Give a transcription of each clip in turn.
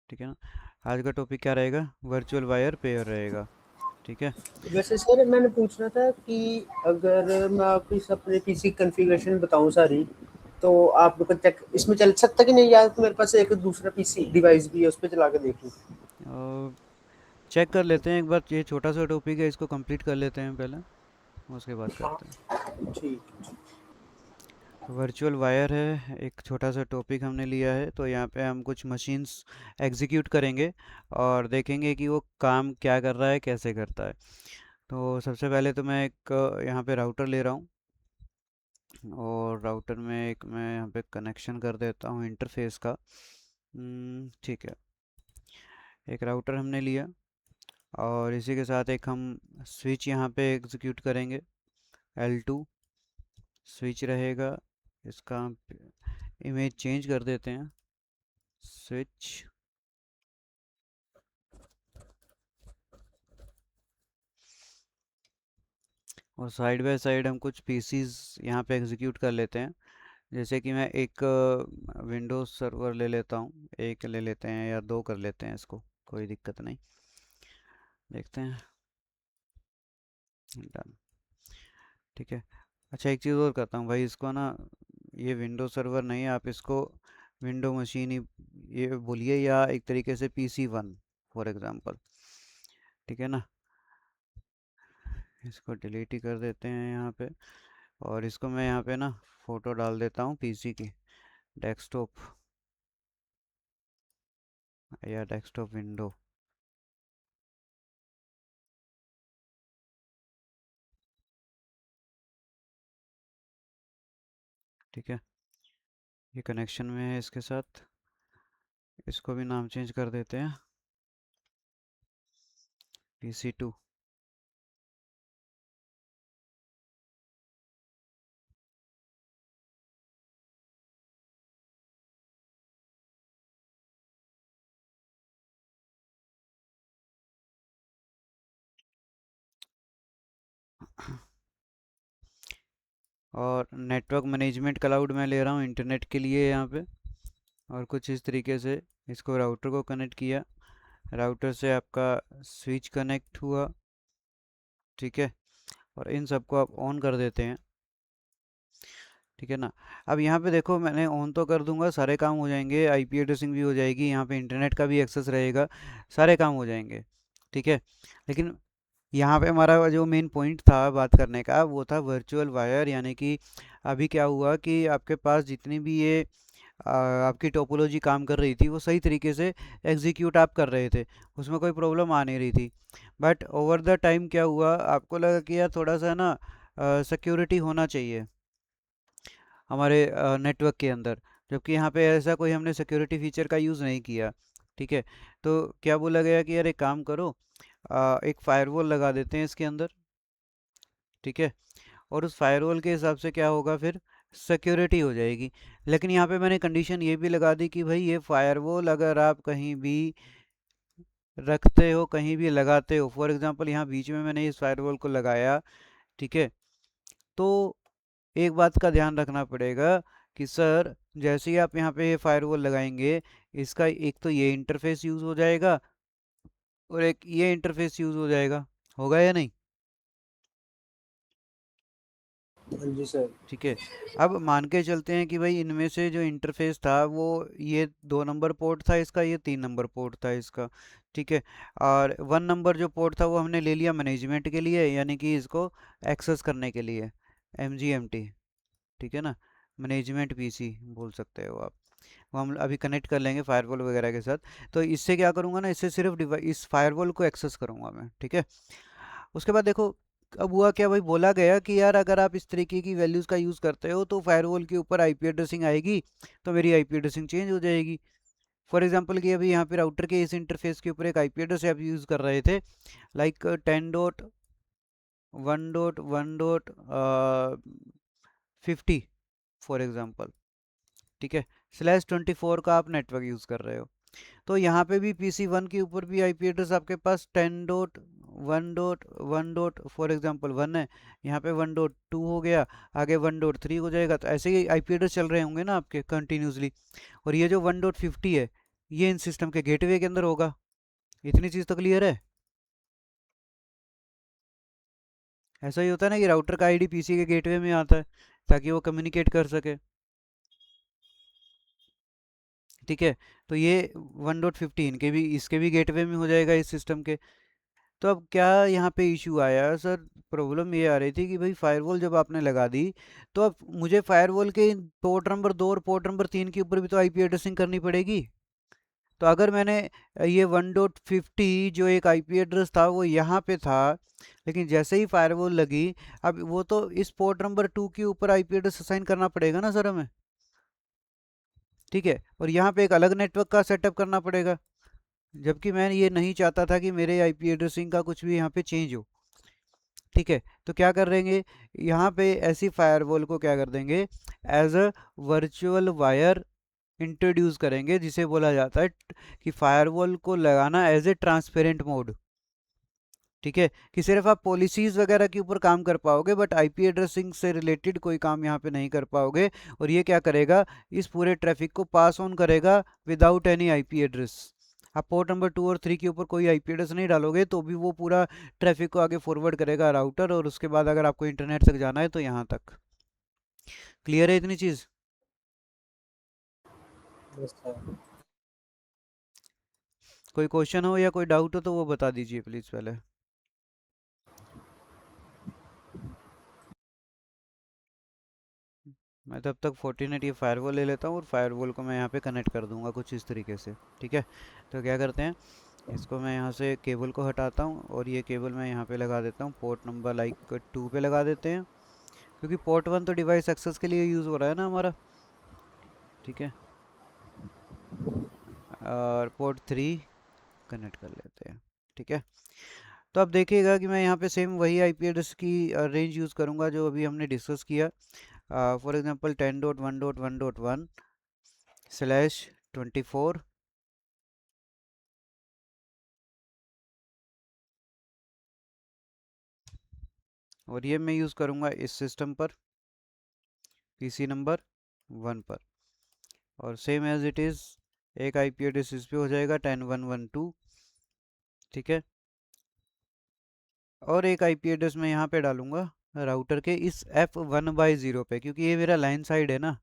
ठीक है ना। आज का टॉपिक क्या रहेगा? वर्चुअल वायर पेयर रहेगा। ठीक है। वैसे सर मैंने पूछना था कि अगर मैं आपको इस अपने पीसी कॉन्फ़िगरेशन बताऊं सारी, तो आप लोग का चेक इसमें चल सकता कि नहीं, या तो मेरे पास एक दूसरा पीसी डिवाइस भी है, उस पे चला के देख लूं। और चेक कर लेते हैं एक बार, ये छोटा सा टॉपिक है, इसको कंप्लीट कर लेते हैं पहले, उसके बाद हाँ, करते हैं। ठीक। वर्चुअल वायर है, एक छोटा सा टॉपिक हमने लिया है, तो यहाँ पे हम कुछ मशीन्स एग्जीक्यूट करेंगे और देखेंगे कि वो काम क्या कर रहा है, कैसे करता है। तो सबसे पहले तो मैं एक यहाँ पे राउटर ले रहा हूँ, और राउटर में एक मैं यहाँ पे कनेक्शन कर देता हूँ इंटरफेस का। ठीक है। एक राउटर हमने लिया, और इसी के साथ एक हम स्विच यहाँ पे एग्जीक्यूट करेंगे। L2 स्विच रहेगा, इसका इमेज चेंज कर देते हैं। स्विच, और साइड बाय साइड हम कुछ पीसीज यहाँ पे एग्जीक्यूट कर लेते हैं। जैसे कि मैं एक विंडोज सर्वर ले लेता हूँ, एक ले लेते हैं या दो कर लेते हैं इसको, कोई दिक्कत नहीं। देखते हैं। डन। ठीक है। अच्छा, एक चीज़ और करता हूँ भाई, इसको ना, ये विंडो सर्वर नहीं, आप इसको विंडो मशीन ही ये बोलिए, या एक तरीके से PC1 फॉर एग्जांपल। ठीक है ना। इसको डिलीट ही कर देते हैं यहाँ पे, और इसको मैं यहाँ पे ना फोटो डाल देता हूँ पीसी की, डेस्कटॉप या डेस्कटॉप विंडो। ठीक है। ये कनेक्शन में है इसके साथ, इसको भी नाम चेंज कर देते हैं, PC2। और नेटवर्क मैनेजमेंट क्लाउड मैं ले रहा हूँ इंटरनेट के लिए यहाँ पे, और कुछ इस तरीके से इसको राउटर को कनेक्ट किया, राउटर से आपका स्विच कनेक्ट हुआ। ठीक है। और इन सबको आप ऑन कर देते हैं। ठीक है ना। अब यहाँ पे देखो, मैंने ऑन तो कर दूंगा, सारे काम हो जाएंगे, आईपी एड्रेसिंग भी हो जाएगी, यहाँ पे इंटरनेट का भी एक्सेस रहेगा, सारे काम हो जाएंगे। ठीक है। लेकिन यहाँ पे हमारा जो मेन पॉइंट था बात करने का, वो था वर्चुअल वायर, यानी कि अभी क्या हुआ कि आपके पास जितनी भी ये आपकी टोपोलॉजी काम कर रही थी, वो सही तरीके से एग्जीक्यूट आप कर रहे थे, उसमें कोई प्रॉब्लम आ नहीं रही थी। बट ओवर द टाइम क्या हुआ, आपको लगा कि यार थोड़ा सा ना सिक्योरिटी होना चाहिए हमारे नेटवर्क के अंदर, जबकि यहाँ पे ऐसा कोई हमने सिक्योरिटी फीचर का यूज़ नहीं किया। ठीक है। तो क्या बोला गया कि यार एक काम करो, एक फायरवॉल लगा देते हैं इसके अंदर। ठीक है। और उस फायरवॉल के हिसाब से क्या होगा फिर, सिक्योरिटी हो जाएगी। लेकिन यहाँ पे मैंने कंडीशन ये भी लगा दी कि भाई ये फायरवॉल अगर आप कहीं भी रखते हो, कहीं भी लगाते हो, फॉर एग्जांपल यहाँ बीच में मैंने इस फायरवॉल को लगाया। ठीक है। तो एक बात का ध्यान रखना पड़ेगा कि सर, जैसे ही आप यहाँ पे फायरवॉल लगाएंगे, इसका एक तो ये इंटरफेस यूज़ हो जाएगा, और एक ये इंटरफेस यूज़ हो जाएगा। होगा या नहीं? हाँ जी सर। ठीक है। अब मान के चलते हैं कि भाई इनमें से जो इंटरफेस था वो, ये 2 नंबर पोर्ट था इसका, ये 3 नंबर पोर्ट था इसका। ठीक है। और 1 नंबर जो पोर्ट था वो हमने ले लिया मैनेजमेंट के लिए, यानी कि इसको एक्सेस करने के लिए, MGMT। ठीक है ना। मैनेजमेंट पीसी बोल सकते हो आप। वो हम अभी कनेक्ट कर लेंगे फायरवॉल वगैरह के साथ। तो इससे क्या करूँगा ना, इससे सिर्फ डिवाइस, इस फायरवॉल को एक्सेस करूँगा मैं। ठीक है। उसके बाद देखो, अब हुआ क्या भाई, बोला गया कि यार अगर आप इस तरीके की वैल्यूज़ का यूज़ करते हो तो फायरवॉल के ऊपर आईपी एड्रेसिंग आएगी, तो मेरी आईपी एड्रेसिंग चेंज हो जाएगी। फॉर एग्जांपल कि अभी यहाँ पे राउटर के इस इंटरफेस के ऊपर एक आईपी एड्रेस आप यूज़ कर रहे थे, लाइक 10.1.1.50 फॉर एग्जांपल। ठीक है। /24 का आप नेटवर्क यूज़ कर रहे हो, तो यहाँ पे भी PC1 के ऊपर भी आईपी एड्रेस आपके पास 10.1.1. फॉर एग्जांपल 1 है, यहाँ पे 1.2 हो गया, आगे 1.3 हो जाएगा। तो ऐसे ही आईपी एड्रेस चल रहे होंगे ना आपके कंटिन्यूसली। और ये जो 1.50 है, ये इन सिस्टम के गेटवे के अंदर होगा। इतनी चीज़ तो क्लियर है। ऐसा ही होता है ना कि राउटर का आईडी पीसी के गेटवे में आता है ताकि वो कम्युनिकेट कर सके। ठीक है। तो ये 1.15 के भी, इसके भी गेटवे में हो जाएगा इस सिस्टम के। तो अब क्या यहाँ पे इशू आया सर? प्रॉब्लम ये आ रही थी कि भाई फायरवॉल जब आपने लगा दी, तो अब मुझे फायरवॉल के पोर्ट नंबर 2 और पोर्ट नंबर 3 के ऊपर भी तो आईपी एड्रेसिंग करनी पड़ेगी। तो अगर मैंने ये 1.50 जो एक आईपी एड्रेस था वो यहाँ पे था, लेकिन जैसे ही फायरवॉल लगी, अब वो तो इस पोर्ट नंबर 2 के ऊपर आईपी एड्रेस असाइन करना पड़ेगा ना सर हमें। ठीक है, और यहाँ पे एक अलग नेटवर्क का सेटअप करना पड़ेगा, जबकि मैं ये नहीं चाहता था कि मेरे आईपी एड्रेसिंग का कुछ भी यहाँ पे चेंज हो। ठीक है, तो क्या कर देंगे, यहाँ पे ऐसी फायरवॉल को क्या कर देंगे, as a virtual wire introduce करेंगे, जिसे बोला जाता है कि फायरवॉल को लगाना एज ए ट्रांसपेरेंट मोड। ठीक है, कि सिर्फ आप पॉलिसीज वगैरह के ऊपर काम कर पाओगे, बट आईपी एड्रेसिंग से रिलेटेड कोई काम यहाँ पे नहीं कर पाओगे। और ये क्या करेगा, इस पूरे ट्रैफिक को पास ऑन करेगा विदाउट एनी आईपी एड्रेस। आप पोर्ट नंबर 2 और 3 के ऊपर कोई आईपी एड्रेस नहीं डालोगे तो भी वो पूरा ट्रैफिक को आगे फॉरवर्ड करेगा राउटर, और उसके बाद अगर आपको इंटरनेट तक जाना है तो यहाँ तक। क्लियर है इतनी चीज़? बस था। कोई क्वेश्चन हो या कोई डाउट हो तो वो बता दीजिए प्लीज़ पहले। मैं तब तक फोर्टिनेट ये फायरवॉल ले लेता हूँ, और फायरवॉल को मैं यहाँ पे कनेक्ट कर दूंगा कुछ इस तरीके से। ठीक है, तो क्या करते हैं, इसको मैं यहाँ से केबल को हटाता हूँ, और ये केबल मैं यहाँ पे लगा देता हूँ, पोर्ट नंबर लाइक 2 पे लगा देते हैं, क्योंकि पोर्ट 1 तो डिवाइस एक्सेस के लिए यूज़ हो रहा है ना हमारा। ठीक है, और पोर्ट 3 कनेक्ट कर लेते हैं। ठीक है, तो अब देखिएगा कि मैं यहाँ पे सेम वही आईपी एड्रेस की रेंज यूज़ करूँगा जो अभी हमने डिस्कस किया। फॉर एग्जांपल 10.1.1.1/24, और ये मैं यूज़ करूँगा इस सिस्टम पर, पीसी नंबर 1 पर। और सेम एज इट इज़ एक आईपी एड्रेस इस पे हो जाएगा 10.1.1.2। ठीक है, और एक आईपी एड्रेस मैं यहाँ पे डालूंगा राउटर के इस F1/0 पे, क्योंकि ये मेरा लाइन साइड है ना,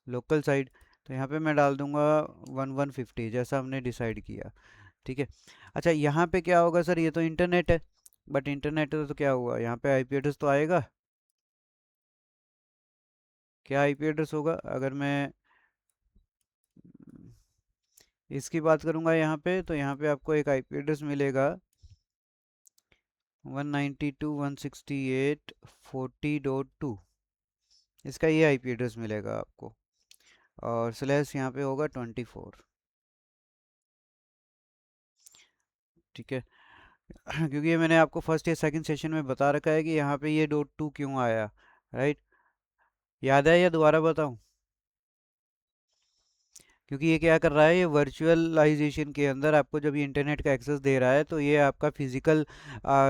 लोकल साइड। तो यहाँ पे मैं डाल दूंगा 1150 जैसा हमने डिसाइड किया। ठीक है, अच्छा यहाँ पे क्या होगा सर, ये तो इंटरनेट है, बट इंटरनेट है तो क्या हुआ, यहाँ पे आईपी एड्रेस तो आएगा। क्या आईपी एड्रेस होगा अगर मैं इसकी बात करूंगा यहाँ पे, तो यहाँ पे आपको एक आईपी एड्रेस मिलेगा 192.168.40.2। इसका ये आईपी एड्रेस मिलेगा आपको, और स्लैश यहाँ पे होगा 24। ठीक है, क्योंकि ये मैंने आपको फर्स्ट या सेकंड सेशन में बता रखा है कि यहाँ पे ये .2 क्यों आया। राइट, याद है या दोबारा बताऊँ? क्योंकि ये क्या कर रहा है, ये वर्चुअलाइजेशन के अंदर आपको जब ये इंटरनेट का एक्सेस दे रहा है, तो ये आपका फिजिकल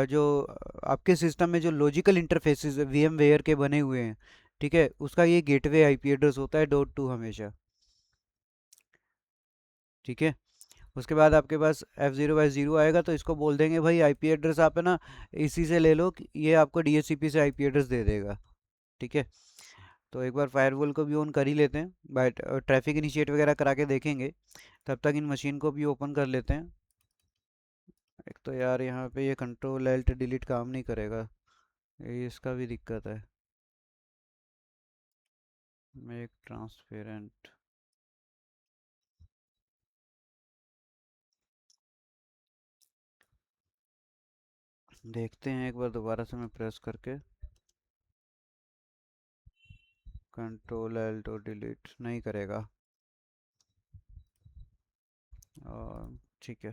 जो आपके सिस्टम में जो लॉजिकल इंटरफेसेस वीएम वेयर के बने हुए हैं, ठीक है, उसका ये गेटवे आईपी एड्रेस होता है .2 हमेशा। ठीक है, उसके बाद आपके पास F0/0 आएगा, तो इसको बोल देंगे भाई आईपी एड्रेस आप है ना इसी से ले लो, ये आपको डीएचसीपी से आईपी एड्रेस दे देगा। ठीक है, तो एक बार फायरवॉल को भी ऑन कर ही लेते हैं, बट ट्रैफिक इनिशिएट वगैरह करा के देखेंगे। तब तक इन मशीन को भी ओपन कर लेते हैं। एक तो यार यहाँ पे ये कंट्रोल एल्ट डिलीट काम नहीं करेगा, ये इसका भी दिक्कत है। मेक ट्रांसपेरेंट, देखते हैं एक बार दोबारा से मैं प्रेस करके। कंट्रोल एल्ट और डिलीट नहीं करेगा। और ठीक है,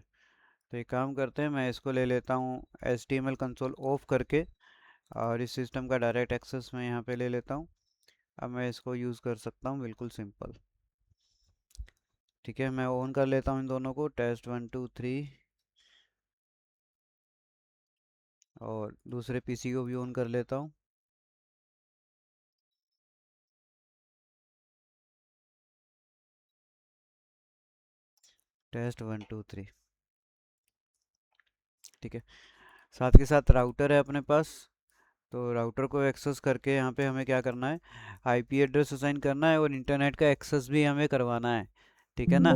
तो एक काम करते हैं, मैं इसको ले लेता हूँ HTML कंसोल ऑफ करके, और इस सिस्टम का डायरेक्ट एक्सेस मैं यहाँ पे ले लेता हूँ। अब मैं इसको यूज़ कर सकता हूँ बिल्कुल सिंपल। ठीक है, मैं ऑन कर लेता हूँ इन दोनों को, टेस्ट 1 2 3, और दूसरे पीसी को भी ऑन कर लेता हूँ। टेस्ट 1 2 3। ठीक है, साथ के साथ राउटर है अपने पास। तो राउटर को एक्सेस करके यहाँ पे हमें क्या करना है, आईपी एड्रेस असाइन करना है और इंटरनेट का एक्सेस भी हमें करवाना है। ठीक है ना।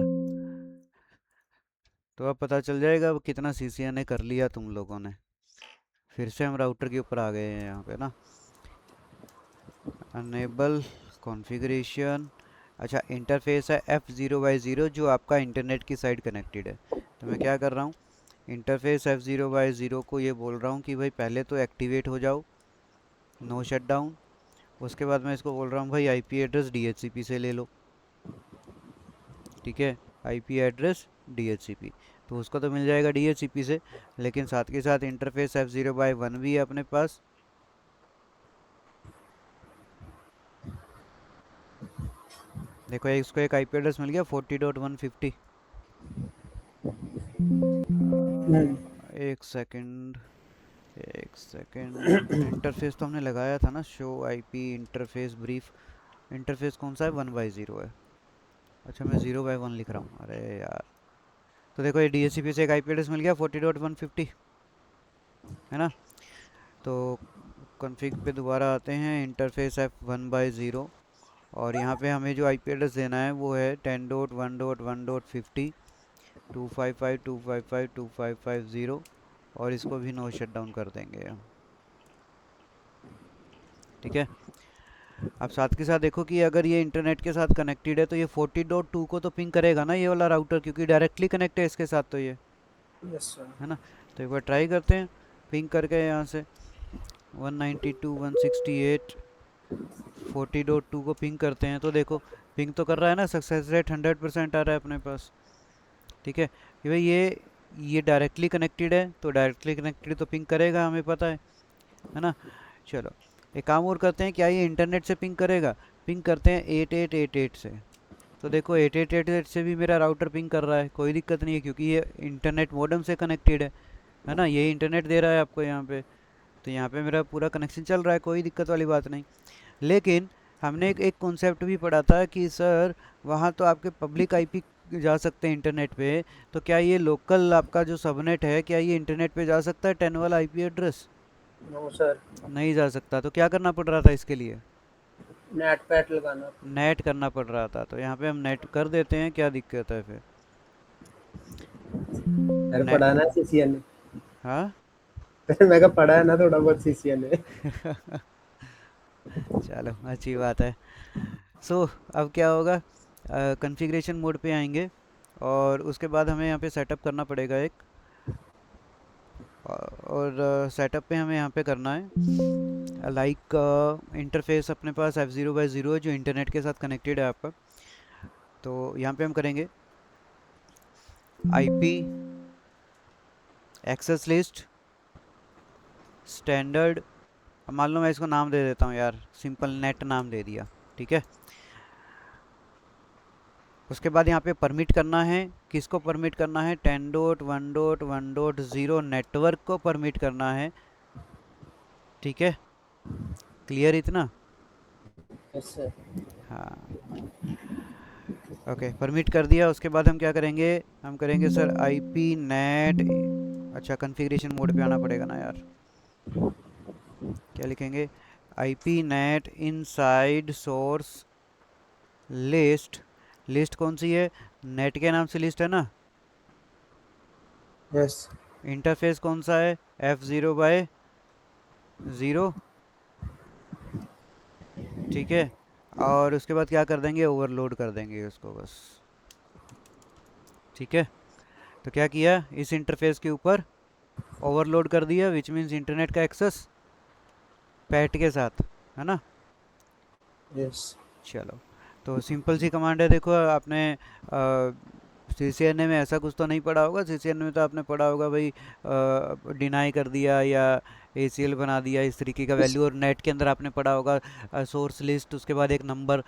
तो अब पता चल जाएगा अब कितना सीसीएनए कर लिया तुम लोगों ने। फिर से हम राउटर के ऊपर आ गए हैं यहाँ पे ना। Enable configuration. अच्छा, इंटरफेस है F0/0 जो आपका इंटरनेट की साइड कनेक्टेड है। तो मैं क्या कर रहा हूँ, इंटरफेस F0/0 को ये बोल रहा हूँ कि भाई पहले तो एक्टिवेट हो जाओ, नो शटडाउन। उसके बाद मैं इसको बोल रहा हूँ भाई आईपी एड्रेस डीएचसीपी से ले लो। ठीक है, आईपी एड्रेस डीएचसीपी, तो उसको तो मिल जाएगा डीएचसीपी से, लेकिन साथ के साथ इंटरफेस F0/1 भी है अपने पास। देखो इसको एक आईपी एड्रेस मिल गया 40.150। एक सेकंड, एक सेकंड, इंटरफेस तो हमने लगाया था ना, show IP interface brief. Interface कौन सा है, 1/0 है। अच्छा मैं 0/1 लिख रहा हूँ, अरे यार। तो देखो ये डीएचसीपी से एक आईपी एड्रेस मिल गया 40.150, है ना। तो कॉन्फ़िग पे दोबारा आते हैं, इंटरफेस F1/0, और यहाँ पे हमें जो आईपी एड्रेस देना है वो है 10.1.1.50 255.255.255.0, और इसको भी नो शट डाउन कर देंगे हम। ठीक है, अब साथ के साथ देखो कि अगर ये इंटरनेट के साथ कनेक्टेड है तो ये 40.2 को तो पिंग करेगा ना ये वाला राउटर, क्योंकि डायरेक्टली कनेक्ट है इसके साथ, तो ये यस सर। है ना। तो एक बार ट्राई करते हैं पिंग करके यहाँ से 192.168 40.2 को पिंग करते हैं। तो देखो पिंग तो कर रहा है ना, सक्सेस रेट 100% आ रहा है अपने पास। ठीक है कि भाई ये डायरेक्टली कनेक्टेड है, तो डायरेक्टली कनेक्टेड तो पिंग करेगा, हमें पता है ना। चलो एक काम और करते हैं, क्या ये इंटरनेट से पिंग करेगा, पिंग करते हैं 8888 से। तो देखो 8888 से भी मेरा राउटर पिंग कर रहा है, कोई दिक्कत नहीं है, क्योंकि ये इंटरनेट मॉडेम से कनेक्टेड है ना, ये इंटरनेट दे रहा है आपको यहाँ पे। तो यहाँ पे मेरा पूरा कनेक्शन चल रहा है, कोई दिक्कत वाली बात नहीं। लेकिन हमने एक कॉन्सेप्ट भी पढ़ा था कि सर वहाँ तो आपके पब्लिक आईपी जा सकते हैं इंटरनेट पे, तो क्या ये लोकल आपका जो सबनेट है, क्या ये इंटरनेट पे जा सकता है 10 वाला आईपी एड्रेस? No sir. नहीं जा सकता। तो क्या करना पड़ रहा था इसके लिए, नेट पैट लगाना। नेट करना पड़ रहा था। तो यहाँ पे हम नेट कर देते हैं, क्या दिक्कत है फिर। सर नेट, पढ़ा ना सीसीएन। हाँ। मैं कहा पढ़ा है ना थोड़ा बहुत सीसीएन है। चलो अच्छी बात है। सो अब क्या होगा, कॉन्फ़िगरेशन मोड पे आएंगे और उसके बाद हमें यहाँ पे सेटअप करना पड़ेगा एक, और सेटअप पे हमें यहाँ पे करना है लाइक इंटरफेस अपने पास F0/0 है जो इंटरनेट के साथ कनेक्टेड है आपका। तो यहाँ पे हम करेंगे आईपी एक्सेस लिस्ट स्टैंडर्ड। मान लो मैं इसको नाम दे देता हूँ यार, सिंपल नेट नाम दे दिया। ठीक है, उसके बाद यहाँ पे परमिट करना है, किसको परमिट करना है, 10.1.1.0 नेटवर्क को परमिट करना है। ठीक है, क्लियर इतना। Yes sir. हाँ ओके, परमिट कर दिया। उसके बाद हम क्या करेंगे, हम करेंगे सर आईपी नेट। अच्छा कॉन्फ़िगरेशन मोड पे आना पड़ेगा ना यार, क्या लिखेंगे, IP net inside source list. List कौन सी है, नेट के नाम से लिस्ट है ना। यस। इंटरफेस कौन सा है, F0/0। ठीक है, और उसके बाद क्या कर देंगे, ओवरलोड कर देंगे उसको बस। ठीक है, तो क्या किया, इस इंटरफेस के ऊपर ओवरलोड कर दिया, विच मीन्स इंटरनेट का एक्सेस पैट के साथ, है ना। यस। चलो, तो सिंपल सी कमांड है। देखो आपने सीसीएनए में ऐसा कुछ तो नहीं पढ़ा होगा, सीसीएनए में तो आपने पढ़ा होगा भाई डिनाई कर दिया या एसीएल बना दिया, इस तरीके का वैल्यू। और नेट के अंदर आपने पढ़ा होगा सोर्स लिस्ट, उसके बाद एक नंबर।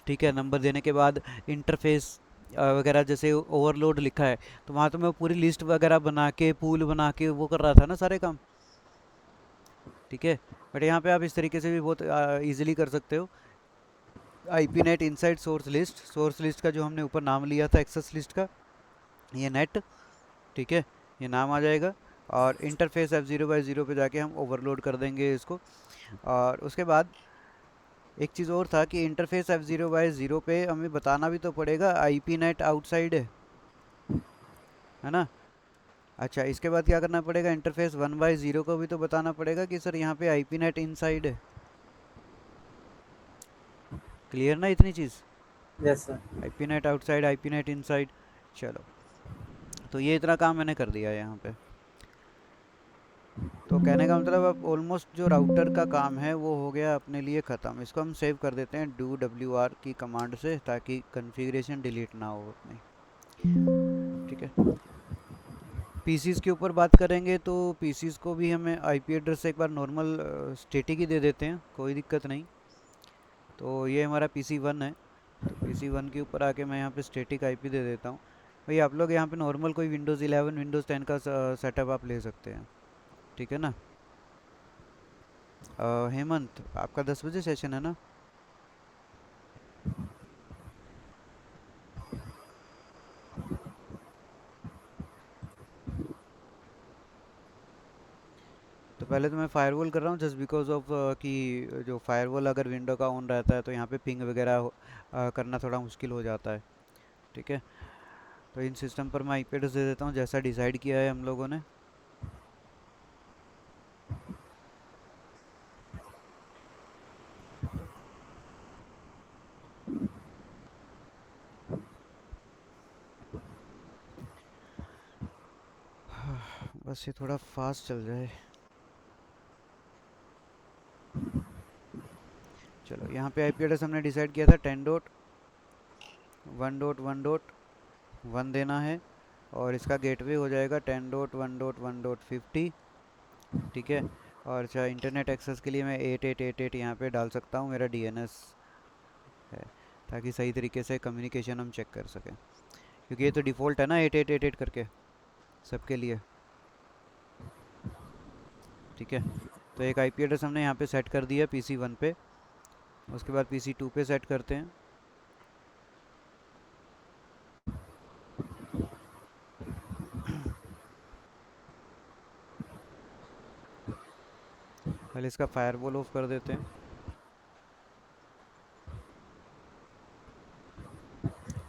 ठीक है, नंबर देने के बाद इंटरफेस वगैरह, जैसे ओवरलोड लिखा है तो वहाँ तो मैं पूरी लिस्ट वगैरह बना के पूल बना के वो कर रहा था ना सारे काम। ठीक है, बट यहाँ पे आप इस तरीके से भी बहुत इजीली कर सकते हो। IP net inside source list, source list का जो हमने ऊपर नाम लिया था एक्सेस लिस्ट का, ये नेट, ठीक है, ये नाम आ जाएगा। और इंटरफेस F0/0 पे जाके हम ओवरलोड कर देंगे इसको। और उसके बाद एक चीज़ और था कि इंटरफेस F0/0 पे हमें बताना भी तो पड़ेगा IP नेट आउटसाइड है ना। अच्छा, इसके बाद क्या करना पड़ेगा, इंटरफेस 1/0 को भी तो बताना पड़ेगा कि सर यहाँ पे IP नेट इनसाइड है। क्लियर ना इतनी चीज़? Yes sir. IP net outside, IP net inside. चलो, तो ये इतना काम मैंने कर दिया है यहाँ पे। तो कहने का मतलब अब ऑलमोस्ट जो राउटर का काम है वो हो गया अपने लिए ख़त्म। इसको हम सेव कर देते हैं do wr की कमांड से, ताकि कॉन्फ़िगरेशन डिलीट ना हो अपनी। ठीक है, पीसीज के ऊपर बात करेंगे तो पीसीज को भी हमें आईपी एड्रेस एक बार नॉर्मल स्टैटिक ही दे देते हैं, कोई दिक्कत नहीं। तो ये हमारा PC1 है, तो PC1 के ऊपर आके मैं यहाँ पे स्टैटिक आईपी दे देता हूँ। भाई आप लोग यहाँ पे नॉर्मल कोई विंडोज़ 11 विंडोज़ 10 का सेटअप आप ले सकते हैं, ठीक है ना। हेमंत, आपका 10 बजे सेशन है ना? तो पहले तो मैं फायरवॉल कर रहा हूँ जस्ट बिकॉज ऑफ कि जो फायरवॉल अगर विंडो का ऑन रहता है तो यहाँ पे पिंग वगैरह करना थोड़ा मुश्किल हो जाता है, ठीक है। तो इन सिस्टम पर मैं आईपी एड्रेस दे देता हूँ जैसा डिसाइड किया है हम लोगों ने। बस ये थोड़ा फास्ट चल जाए। चलो, यहाँ पे आईपी एड्रेस हमने डिसाइड किया था 10.1.1.1 देना है। और इसका गेटवे हो जाएगा 10.1.1.50, ठीक है। और अच्छा, इंटरनेट एक्सेस के लिए मैं 8888 यहाँ पे डाल सकता हूँ, मेरा डीएनएस है, ताकि सही तरीके से कम्युनिकेशन हम चेक कर सकें, क्योंकि ये तो डिफ़ॉल्ट है ना 8888 करके सबके लिए, ठीक है। तो एक आईपी एड्रेस हमने यहाँ पे सेट कर दिया PC1 पे। उसके बाद PC2 पे सेट करते हैं। पहले इसका फायरवॉल ऑफ कर देते हैं।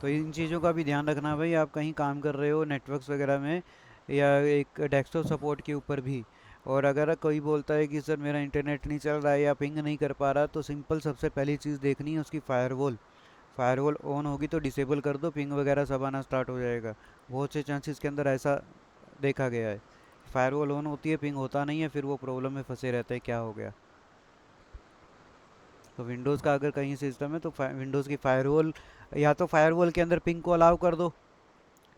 तो इन चीज़ों का भी ध्यान रखना भाई, आप कहीं काम कर रहे हो नेटवर्क्स वगैरह में या एक डेस्कटॉप सपोर्ट के ऊपर भी, और अगर कोई बोलता है कि सर मेरा इंटरनेट नहीं चल रहा है या पिंग नहीं कर पा रहा, तो सिंपल सबसे पहली चीज़ देखनी है उसकी फायरवॉल। फायरवॉल ऑन होगी तो डिसेबल कर दो, पिंग वगैरह सब आना स्टार्ट हो जाएगा। बहुत से चांसेस के अंदर ऐसा देखा गया है, फायरवॉल ऑन होती है पिंग होता नहीं है, फिर वो प्रॉब्लम में फंसे रहते हैं क्या हो गया। तो विंडोज़ का अगर कहीं सिस्टम है तो विंडोज़ की फायरवॉल, या तो फायरवॉल के अंदर पिंग को अलाउ कर दो,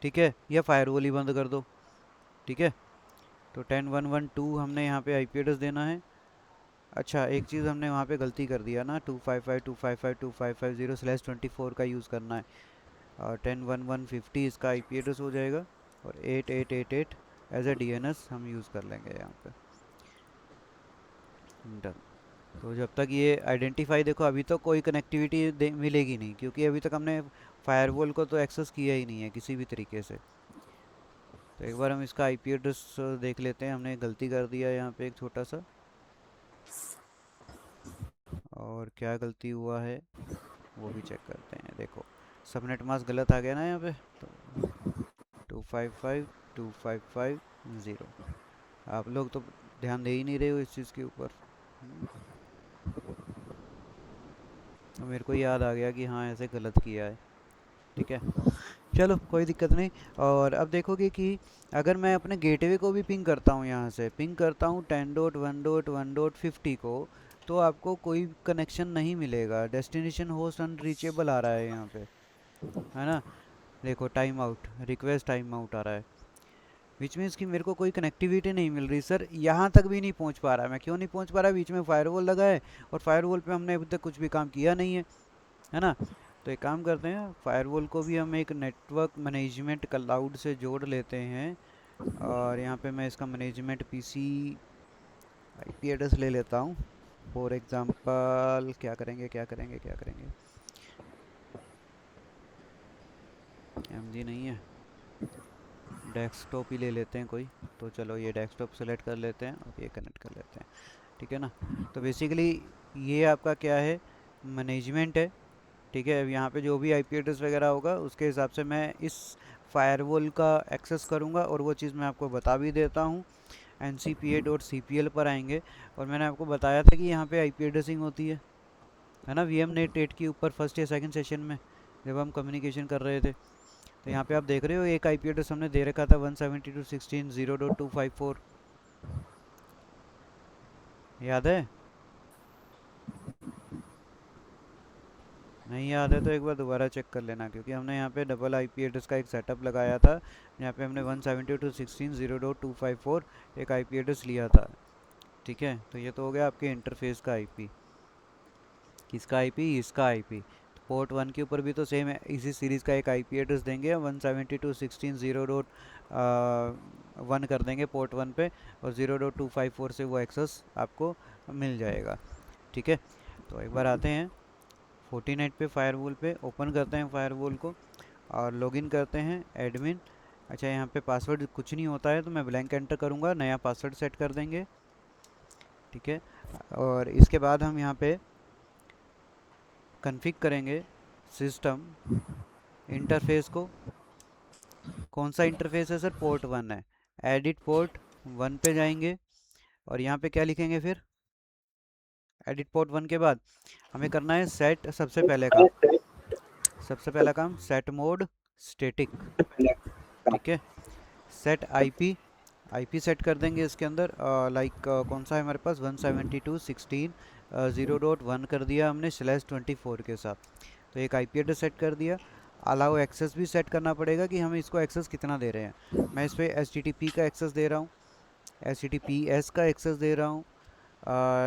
ठीक है, या फायरवॉल ही बंद कर दो, ठीक है। तो 10.1.1.2 हमने यहाँ पे आईपी एड्रेस देना है। अच्छा, एक चीज़ हमने वहाँ पे गलती कर दिया ना, 255.255.255.0/24 का यूज़ करना है। और 10.1.1.50 इसका आईपी एड्रेस हो जाएगा, और 8888 एज ए डीएनएस हम यूज़ कर लेंगे यहाँ पे। डन। तो जब तक ये आइडेंटिफाई, देखो अभी तो कोई कनेक्टिविटी मिलेगी नहीं, क्योंकि अभी तक हमने फायरवॉल को तो एक्सेस किया ही नहीं है किसी भी तरीके से। तो एक बार हम इसका आईपी एड्रेस देख लेते हैं, हमने गलती कर दिया यहाँ पे एक छोटा सा, और क्या गलती हुआ है वो भी चेक करते हैं। देखो, सबनेट मास्क गलत आ गया ना यहाँ पे, तो 255.255.0। आप लोग तो ध्यान दे ही नहीं रहे हो इस चीज़ के ऊपर। तो मेरे को याद आ गया कि हाँ ऐसे गलत किया है, ठीक है। चलो, कोई दिक्कत नहीं। और अब देखोगे कि अगर मैं अपने गेटवे को भी पिंग करता हूँ, यहाँ से पिंग करता हूँ 10.1.1.50 को, तो आपको कोई कनेक्शन नहीं मिलेगा, डेस्टिनेशन होस्ट अनरीचेबल आ रहा है यहाँ पे, है ना। देखो, time out, request time out आ रहा है, विच मीन्स कि मेरे को कोई कनेक्टिविटी नहीं मिल रही सर, यहाँ तक भी नहीं पहुँच पा रहा। मैं क्यों नहीं पहुँच पा रहा? बीच में फायरवॉल लगा है, और फायरवॉल पे हमने अभी तक कुछ भी काम किया नहीं है ना। तो एक काम करते हैं, फायरवॉल को भी हम एक नेटवर्क मैनेजमेंट क्लाउड से जोड़ लेते हैं। और यहाँ पे मैं इसका मैनेजमेंट पीसी आईपी एड्रेस ले लेता हूँ। फॉर एग्जांपल क्या करेंगे, क्या करेंगे, क्या करेंगे, एमजी नहीं है, डेस्कटॉप ही ले लेते हैं कोई। तो चलो ये डेस्कटॉप सेलेक्ट कर लेते हैं और ये कनेक्ट कर लेते हैं, ठीक है ना। तो बेसिकली ये आपका क्या है, मैनेजमेंट है, ठीक है। अब यहाँ पे जो भी आईपी एड्रेस वगैरह होगा उसके हिसाब से मैं इस फायरवॉल का एक्सेस करूँगा, और वो चीज़ मैं आपको बता भी देता हूँ। ncpa.cpl पर आएंगे, और मैंने आपको बताया था कि यहाँ पे आईपी एड्रेसिंग होती है ना, वी एम नेट 8 के ऊपर फर्स्ट या सेकंड सेशन में जब हम कम्युनिकेशन कर रहे थे। तो यहाँ पे आप देख रहे हो एक आईपी एड्रेस हमने दे रखा था 172.16.0.254, याद है? नहीं याद है तो एक बार दोबारा चेक कर लेना, क्योंकि हमने यहाँ पे डबल आईपी एड्रेस का एक सेटअप लगाया था। यहाँ पे हमने 172.16.0.254 एक आईपी एड्रेस लिया था, ठीक है। तो ये तो हो गया आपके इंटरफेस का आईपी। किसका आईपी? इसका आईपी। तो पोर्ट 1 के ऊपर भी तो सेम है, इसी सीरीज़ का एक आईपी एड्रेस देंगे, 172.16.0.1 कर देंगे पोर्ट 1 पे, और 0.254 से वो एक्सेस आपको मिल जाएगा, ठीक है। तो एक बार आते हैं फोर्टीनाइट पे, फायरवॉल पे ओपन करते हैं फायरवॉल को, और लॉगिन करते हैं एडमिन। अच्छा, यहाँ पे पासवर्ड कुछ नहीं होता है तो मैं ब्लैंक एंटर करूँगा, नया पासवर्ड सेट कर देंगे, ठीक है। और इसके बाद हम यहाँ पे कन्फिग करेंगे सिस्टम इंटरफेस को। कौन सा इंटरफेस है सर? पोर्ट 1 है। एडिट पोर्ट 1 पे जाएंगे, और यहाँ पे क्या लिखेंगे फिर? एडिट पोर्ट 1 के बाद हमें करना है सेट, सबसे पहला काम सेट मोड स्टैटिक, ठीक है। सेट आईपी, आईपी सेट कर देंगे इसके अंदर, लाइक कौन सा है हमारे पास, 172.16.0.1 कर दिया हमने /24 के साथ। तो एक आईपी एड्रेस सेट कर दिया। अलाउ एक्सेस भी सेट करना पड़ेगा कि हम इसको एक्सेस कितना दे रहे हैं। मैं इस पर HTTP का एक्सेस दे रहा हूँ, HTTPS का एक्सेस दे रहा हूँ,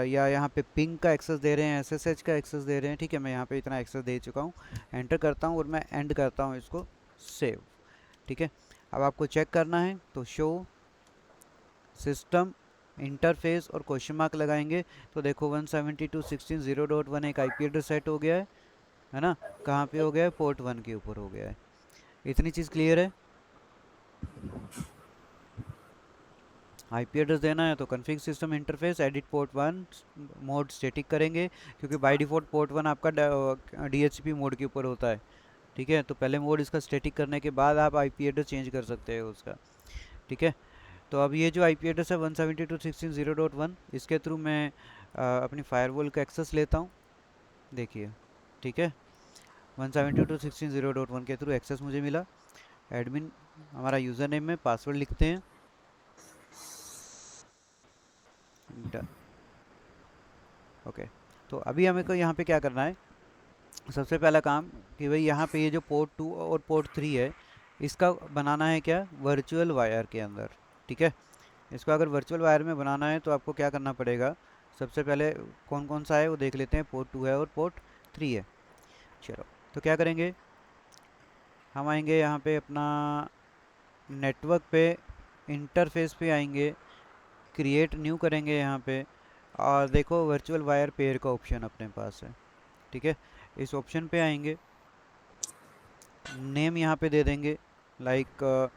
या यहाँ पे पिंग का एक्सेस दे रहे हैं, SSH का एक्सेस दे रहे हैं, ठीक है। मैं यहाँ पे इतना एक्सेस दे चुका हूँ, एंटर करता हूँ और मैं एंड करता हूँ इसको सेव, ठीक है। अब आपको चेक करना है तो शो सिस्टम इंटरफेस और क्वेश्चन मार्क लगाएंगे, तो देखो 172.16.0.1 एक आईपी एड्रेस सेट हो गया है ना। कहाँ पे हो गया है? पोर्ट 1 के ऊपर हो गया है। इतनी चीज़ क्लियर है? आईपी एड्रेस देना है तो config system interface edit port 1 mode static करेंगे, क्योंकि बाय डिफ़ॉल्ट पोर्ट 1 आपका DHCP मोड के ऊपर होता है, ठीक है। तो पहले मोड इसका स्टैटिक करने के बाद आप आईपी एड्रेस चेंज कर सकते हो उसका, ठीक है। तो अब ये जो आईपी एड्रेस है 172.16.0.1, इसके थ्रू मैं अपनी फायरवॉल का एक्सेस लेता हूँ, देखिए, ठीक है। 172.16.0.1 के थ्रू एक्सेस मुझे मिला। एडमिन हमारा यूज़र नेम में पासवर्ड लिखते हैं, ओके। तो अभी हमें को यहाँ पे क्या करना है, सबसे पहला काम कि भाई यहाँ पे ये जो पोर्ट 2 और पोर्ट 3 है, इसका बनाना है क्या? वर्चुअल वायर के अंदर, ठीक है। इसको अगर वर्चुअल वायर में बनाना है तो आपको क्या करना पड़ेगा, सबसे पहले कौन कौन सा है वो देख लेते हैं। पोर्ट 2 है और पोर्ट 3 है। चलो, तो क्या करेंगे, हम आएंगे यहाँ पे अपना नेटवर्क पे, इंटरफेस पे आएंगे, क्रिएट न्यू करेंगे यहाँ पे, और देखो वर्चुअल वायर पेयर का ऑप्शन अपने पास है, ठीक है। इस ऑप्शन पे आएंगे, नेम यहाँ पे दे देंगे, लाइक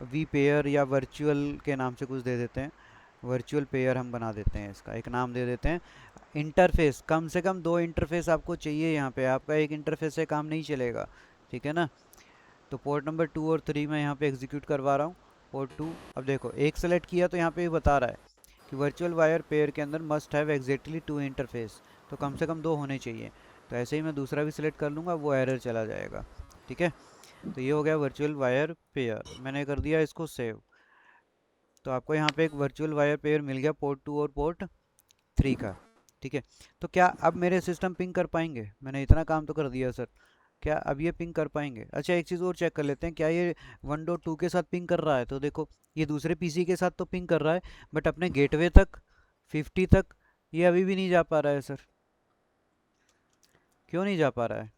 वी पेयर या वर्चुअल के नाम से कुछ दे देते हैं, वर्चुअल पेयर हम बना देते हैं, इसका एक नाम दे देते हैं। इंटरफेस, कम से कम 2 इंटरफेस आपको चाहिए यहाँ पे, आपका एक इंटरफेस से काम नहीं चलेगा, ठीक है ना। तो पोर्ट नंबर 2 और 3 मैं यहाँ पे एग्जीक्यूट करवा रहा हूँ। पोर्ट 2, अब देखो एक सेलेक्ट किया तो यहाँ पे बता रहा है कि वर्चुअल वायर पेयर के अंदर मस्ट हैव एग्जैक्टली 2 इंटरफेस, तो कम से कम 2 होने चाहिए। तो ऐसे ही मैं दूसरा भी सिलेक्ट कर लूँगा, वो एरर चला जाएगा, ठीक है। तो ये हो गया वर्चुअल वायर पेयर, मैंने कर दिया इसको सेव। तो आपको यहाँ पे एक वर्चुअल वायर पेयर मिल गया पोर्ट 2 और पोर्ट 3 का, ठीक है। तो क्या अब मेरे सिस्टम पिंग कर पाएंगे? मैंने इतना काम तो कर दिया सर, क्या अब ये पिंग कर पाएंगे? अच्छा, एक चीज़ और चेक कर लेते हैं, क्या ये 1.2 के साथ पिंग कर रहा है? तो देखो ये दूसरे पीसी के साथ तो पिंग कर रहा है, बट अपने गेटवे तक 50 तक ये अभी भी नहीं जा पा रहा है सर। क्यों नहीं जा पा रहा है?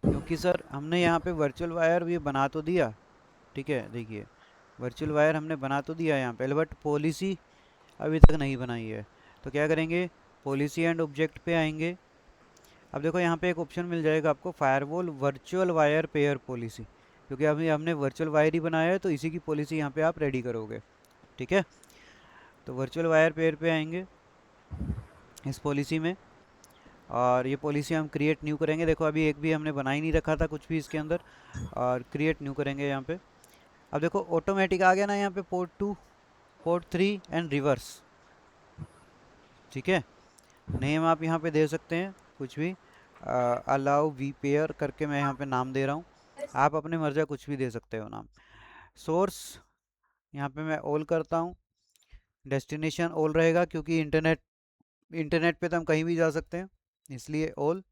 क्योंकि सर हमने यहाँ पे वर्चुअल वायर भी बना तो दिया, ठीक है। देखिए वर्चुअल वायर हमने बना तो दिया यहाँ पे, बट पॉलिसी अभी तक नहीं बनाई है। तो क्या करेंगे, पॉलिसी एंड ऑब्जेक्ट पे आएंगे। अब देखो यहाँ पे एक ऑप्शन मिल जाएगा आपको, firewall virtual wire pair policy, क्योंकि अभी हमने वर्चुअल वायर ही बनाया है, तो इसी की पॉलिसी यहाँ पे आप रेडी करोगे। ठीक है, तो वर्चुअल वायर पेयर पे आएंगे इस पॉलिसी में, और ये पॉलिसी हम क्रिएट न्यू करेंगे। देखो अभी एक भी हमने बना ही नहीं रखा था कुछ भी इसके अंदर, और क्रिएट न्यू करेंगे यहाँ पे। अब देखो ऑटोमेटिक आ गया ना यहाँ पे, पोर्ट 2, पोर्ट 3 एंड रिवर्स। ठीक है, नेम आप यहाँ पे दे सकते हैं कुछ भी, अलाउ वी पेयर करके मैं यहाँ पे नाम दे रहा हूँ। आप अपने मर्जी का कुछ भी दे सकते हो नाम। सोर्स यहाँ पे मैं ऑल करता हूँ, डेस्टिनेशन ऑल रहेगा क्योंकि इंटरनेट इंटरनेट पे तो हम कहीं भी जा सकते हैं, इसलिए ऑल,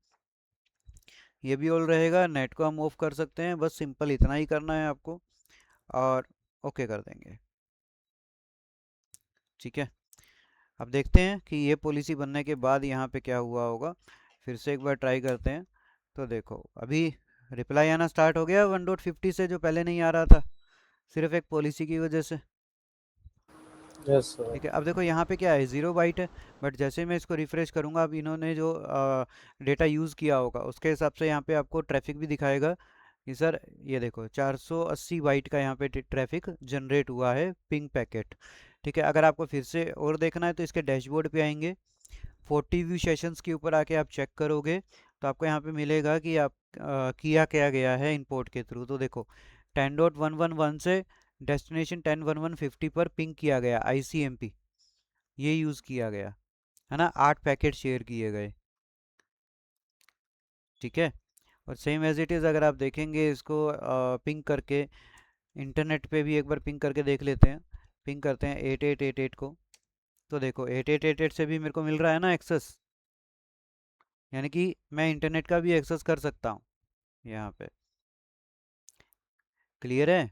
ये भी ऑल रहेगा। नेट को हम ऑफ कर सकते हैं, बस सिंपल इतना ही करना है आपको, और ओके कर देंगे। ठीक है, अब देखते हैं कि ये पॉलिसी बनने के बाद यहाँ पे क्या हुआ होगा। फिर से एक बार ट्राई करते हैं। तो देखो अभी रिप्लाई आना स्टार्ट हो गया 1.50 से, जो पहले नहीं आ रहा था सिर्फ एक पॉलिसी की वजह से। Yes sir. ठीक है, अब देखो यहाँ पे क्या है, 0 बाइट है, बट जैसे मैं इसको रिफ्रेश करूँगा, अब इन्होंने जो डेटा यूज़ किया होगा उसके हिसाब से यहाँ पे आपको ट्रैफिक भी दिखाएगा कि सर ये देखो 480 बाइट का यहाँ पे ट्रैफिक जनरेट हुआ है, पिंग पैकेट। ठीक है, अगर आपको फिर से और देखना है तो इसके डैशबोर्ड पे आएंगे, 40 व्यू सेशंस के ऊपर आके आप चेक करोगे तो आपको यहाँ पे मिलेगा कि आप किया क्या गया है इंपोर्ट के थ्रू। तो देखो 10.111 से डेस्टिनेशन 10.1150 पर पिंग किया गया, ICMP ये यूज़ किया गया है ना, 8 पैकेट शेयर किए गए। ठीक है, और सेम एज इट इज़ अगर आप देखेंगे इसको पिंग करके, इंटरनेट पे भी एक बार पिंग करके देख लेते हैं। पिंग करते हैं 8888 को, तो देखो 8888 से भी मेरे को मिल रहा है ना एक्सेस, यानी कि मैं इंटरनेट का भी एक्सेस कर सकता हूँ यहाँ पे। क्लियर है,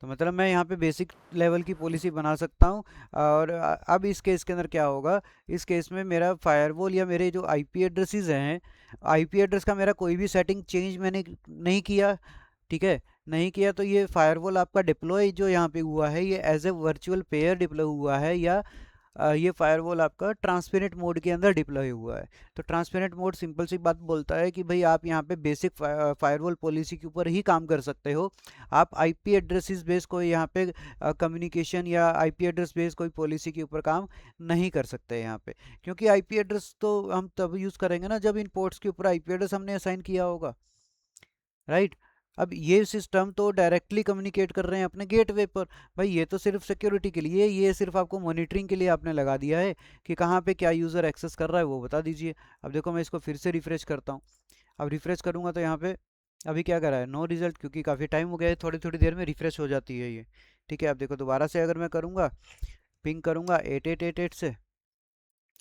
तो मतलब मैं यहाँ पे बेसिक लेवल की पॉलिसी बना सकता हूँ। और अब इस केस के अंदर क्या होगा, इस केस में मेरा फायरवॉल या मेरे जो आईपी एड्रेसेस हैं, आईपी एड्रेस का मेरा कोई भी सेटिंग चेंज मैंने नहीं किया। ठीक है, नहीं किया, तो ये फायरवॉल आपका डिप्लॉय जो यहाँ पे हुआ है ये as a virtual pair deploy हुआ है, या ये फायरवॉल आपका ट्रांसपेरेंट मोड के अंदर डिप्लॉय हुआ है। तो ट्रांसपेरेंट मोड सिंपल सी बात बोलता है कि भाई आप यहाँ पे बेसिक फायरवॉल पॉलिसी के ऊपर ही काम कर सकते हो। आप आईपी एड्रेसेस बेस कोई यहाँ पे कम्युनिकेशन या आईपी एड्रेस बेस कोई पॉलिसी के ऊपर काम नहीं कर सकते यहाँ पे, क्योंकि आईपी एड्रेस तो हम तब यूज़ करेंगे ना जब इन पोर्ट्स के ऊपर आईपी एड्रेस हमने असाइन किया होगा, राइट। अब ये सिस्टम तो डायरेक्टली कम्युनिकेट कर रहे हैं अपने गेटवे पर। भाई ये तो सिर्फ सिक्योरिटी के लिए, ये सिर्फ आपको मॉनिटरिंग के लिए आपने लगा दिया है कि कहाँ पे क्या यूज़र एक्सेस कर रहा है वो बता दीजिए। अब देखो मैं इसको फिर से रिफ्रेश करता हूँ। अब रिफ्रेश करूँगा तो यहाँ पे अभी क्या कर रहा है, नो रिजल्ट, क्योंकि काफ़ी टाइम हो गया है, थोड़ी थोड़ी देर में रिफ्रेश हो जाती है ये। ठीक है, अब देखो दोबारा से अगर मैं करूँगा, पिंग करूँगा 8888 से,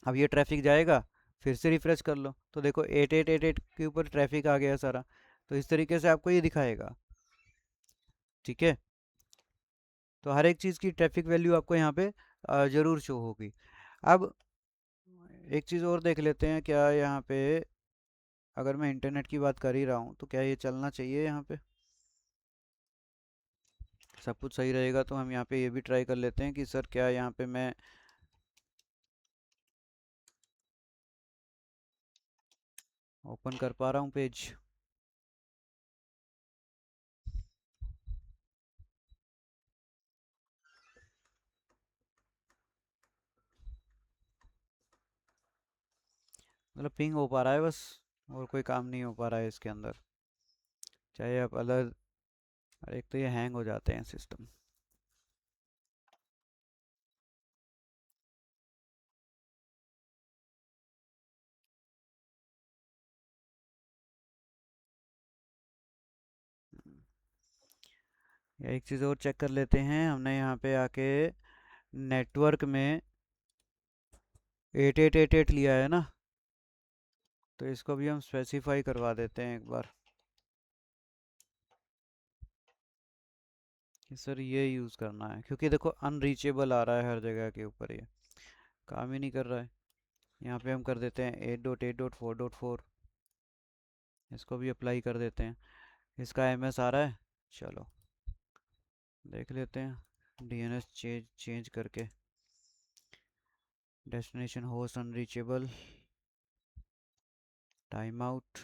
अब ये ट्रैफिक जाएगा। फिर से रिफ्रेश कर लो तो देखो 8888 के ऊपर ट्रैफिक आ गया सारा। तो इस तरीके से आपको ये दिखाएगा। ठीक है, तो हर एक चीज़ की ट्रैफिक वैल्यू आपको यहाँ पे ज़रूर शो होगी। अब एक चीज़ और देख लेते हैं, क्या यहाँ पे अगर मैं इंटरनेट की बात कर ही रहा हूँ तो क्या ये चलना चाहिए यहाँ पे, सब कुछ सही रहेगा तो हम यहाँ पे ये भी ट्राई कर लेते हैं कि सर क्या यहाँ पे मैं ओपन कर पा रहा हूँ पेज। मतलब पिंग हो पा रहा है बस, और कोई काम नहीं हो पा रहा है इसके अंदर, चाहे आप अलग, एक तो ये हैंग हो जाते हैं सिस्टम। एक चीज़ और चेक कर लेते हैं, हमने यहाँ पे आके नेटवर्क में 8888 लिया है ना, तो इसको भी हम स्पेसिफाई करवा देते हैं एक बार कि सर ये यूज़ करना है, क्योंकि देखो अनरीचेबल आ रहा है हर जगह के ऊपर, ये काम ही नहीं कर रहा है। यहाँ पे हम कर देते हैं 8.8.4.4, इसको भी अप्लाई कर देते हैं। इसका एमएस आ रहा है, चलो देख लेते हैं डीएनएस चेंज चेंज करके, destination host unreachable, time out,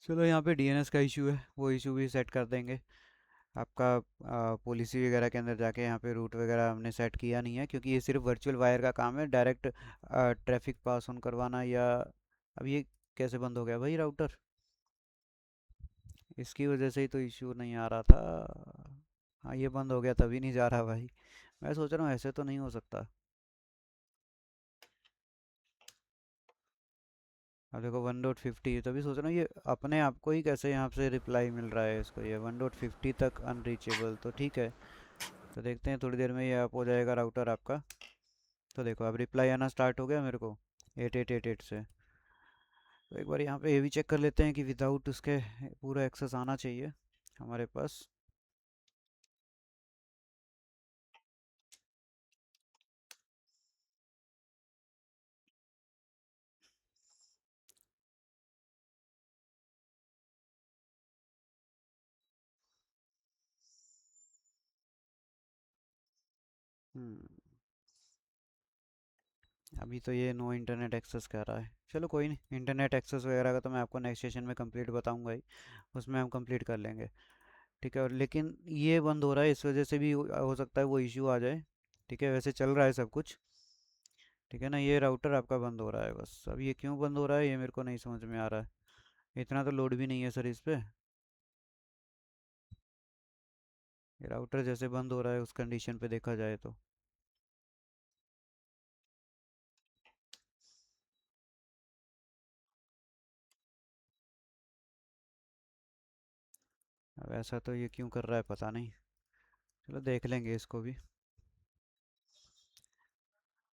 चलो यहाँ पे डीएनएस का इशू है, वो इशू भी सेट कर देंगे। आपका पॉलिसी वगैरह के अंदर जाके यहाँ पे रूट वगैरह हमने सेट किया नहीं है, क्योंकि ये सिर्फ वर्चुअल वायर का काम है, डायरेक्ट ट्रैफिक पास ऑन करवाना या। अब ये कैसे बंद हो गया भाई राउटर? इसकी वजह से ही तो इशू नहीं आ रहा था। हाँ, ये बंद हो गया तभी नहीं जा रहा भाई। मैं सोच रहा हूँ ऐसे तो नहीं हो सकता। अब देखो 1.50, तभी सोच रहा हूँ ये अपने आप को ही कैसे यहाँ से रिप्लाई मिल रहा है इसको, ये 1.50 तक अनरीचेबल, तो ठीक है। तो देखते हैं थोड़ी देर में ये अप हो जाएगा राउटर आपका। तो देखो अब रिप्लाई आना स्टार्ट हो गया मेरे को 8888 से। तो एक बार यहाँ पे ये भी चेक कर लेते हैं कि विदाउट उसके पूरा एक्सेस आना चाहिए हमारे पास। हम्म, अभी तो ये नो इंटरनेट एक्सेस कह रहा है। चलो कोई नहीं, इंटरनेट एक्सेस वगैरह का तो मैं आपको नेक्स्ट सेशन में कंप्लीट बताऊंगा ही, उसमें हम कंप्लीट कर लेंगे। ठीक है, और लेकिन ये बंद हो रहा है, इस वजह से भी हो सकता है वो इश्यू आ जाए। ठीक है, वैसे चल रहा है सब कुछ। ठीक है ना, ये राउटर आपका बंद हो रहा है बस। अब ये क्यों बंद हो रहा है ये मेरे को नहीं समझ में आ रहा है। इतना तो लोड भी नहीं है सर इस पे। ये राउटर जैसे बंद हो रहा है उस कंडीशन पे देखा जाए तो। अब ऐसा तो ये क्यों कर रहा है पता नहीं। चलो देख लेंगे इसको भी।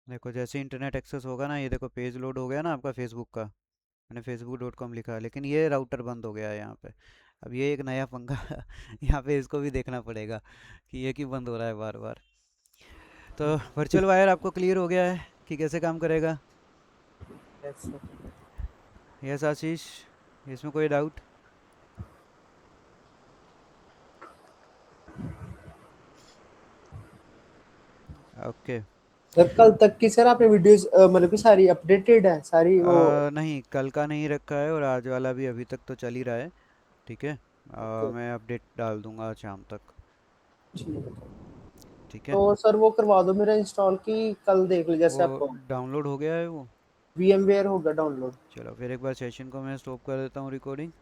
देखो जैसे इंटरनेट एक्सेस होगा ना, ये देखो पेज लोड हो गया ना आपका फेसबुक का। मैंने facebook.com लिखा है, लेकिन ये राउटर बंद हो गया है यहाँ पे। अब ये एक नया पंगा यहाँ पे इसको भी देखना पड़ेगा कि ये क्यों बंद हो रहा है बार बार। तो वर्चुअल वायर आपको क्लियर हो गया है कि कैसे काम करेगा? Yes sir. यस आशीष, इसमें कोई डाउट? ओके। सर कल तक की सर आपने वीडियोस मतलब कि सारी अपडेटेड है सारी वो? नहीं, कल का नहीं रखा है, और आज वाला भी अभी तक तो चल ही रहा है। ठीक है। ओके। मैं अपडेट डाल दूंगा आज शाम तक। ठीक है। ठीक है। तो सर वो करवा दो मेरा इंस्टॉल की कल देख लो वो जैसे आपको। डाउनलोड हो गया है वो? VMware होगा डाउनलोड। चलो फिर एक बार सेशन को मैं स्टॉप कर देता हूँ रिकॉर्डिंग।